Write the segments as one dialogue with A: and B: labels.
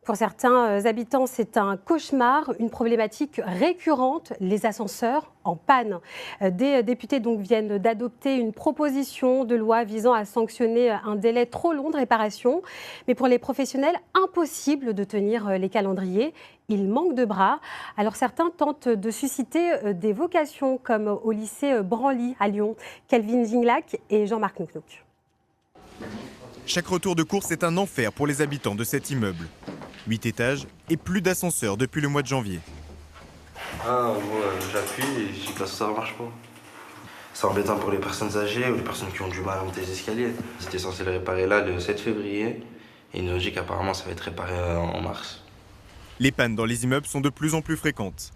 A: Pour certains habitants, c'est un cauchemar, une problématique récurrente, les ascenseurs en panne. Des députés donc viennent d'adopter une proposition de loi visant à sanctionner un délai trop long de réparation. Mais pour les professionnels, impossible de tenir les calendriers. Il manque de bras. Alors certains tentent de susciter des vocations comme au lycée Branly à Lyon. Kelvin Zinglac et Jean-Marc Nouknouk.
B: Chaque retour de course est un enfer pour les habitants de cet immeuble. 8 étages et plus d'ascenseurs depuis le mois de janvier.
C: Moi j'appuie et je dis que ça ne marche pas. C'est embêtant pour les personnes âgées ou les personnes qui ont du mal à monter les escaliers. C'était censé le réparer là le 7 février et il nous dit qu'apparemment ça va être réparé en mars.
B: Les pannes dans les immeubles sont de plus en plus fréquentes.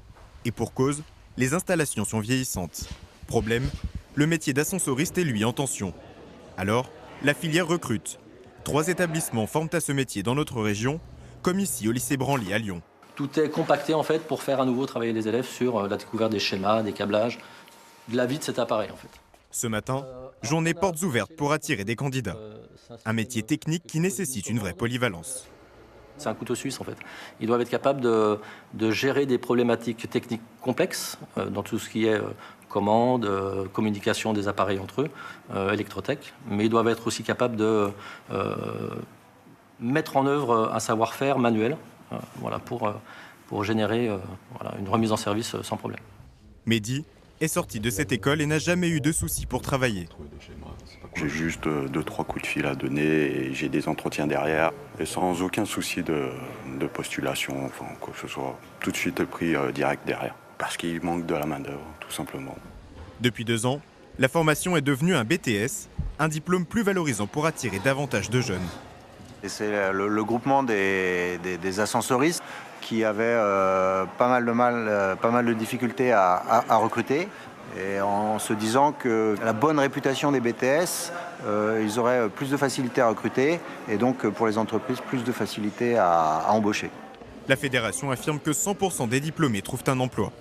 B: Et pour cause, les installations sont vieillissantes. Problème, le métier d'ascensoriste est lui en tension. Alors, la filière recrute. 3 établissements forment à ce métier dans notre région, comme ici au lycée Branly à Lyon.
D: Tout est compacté en fait pour faire à nouveau travailler les élèves sur la découverte des schémas, des câblages, de la vie de cet appareil en fait.
B: Ce matin, journée portes ouvertes pour attirer des candidats. Un métier technique qui nécessite une vraie polyvalence.
D: C'est un couteau suisse en fait. Ils doivent être capables de gérer des problématiques techniques complexes dans tout ce qui est commande, communication des appareils entre eux, électrotech, mais ils doivent être aussi capables de mettre en œuvre un savoir-faire manuel pour générer une remise en service sans problème.
B: Mehdi est sorti de cette école et n'a jamais eu de soucis pour travailler.
E: J'ai juste 2-3 coups de fil à donner et j'ai des entretiens derrière. Et sans aucun souci de postulation, enfin quoi que ce soit, tout de suite pris direct derrière. Parce qu'il manque de la main-d'œuvre, tout simplement.
B: Depuis 2 ans, la formation est devenue un BTS, un diplôme plus valorisant pour attirer davantage de jeunes.
F: Et c'est le groupement des ascensoristes qui avait pas mal de difficultés à recruter. Et en se disant que la bonne réputation des BTS, ils auraient plus de facilité à recruter et donc pour les entreprises, plus de facilité à embaucher.
B: La fédération affirme que 100% des diplômés trouvent un emploi.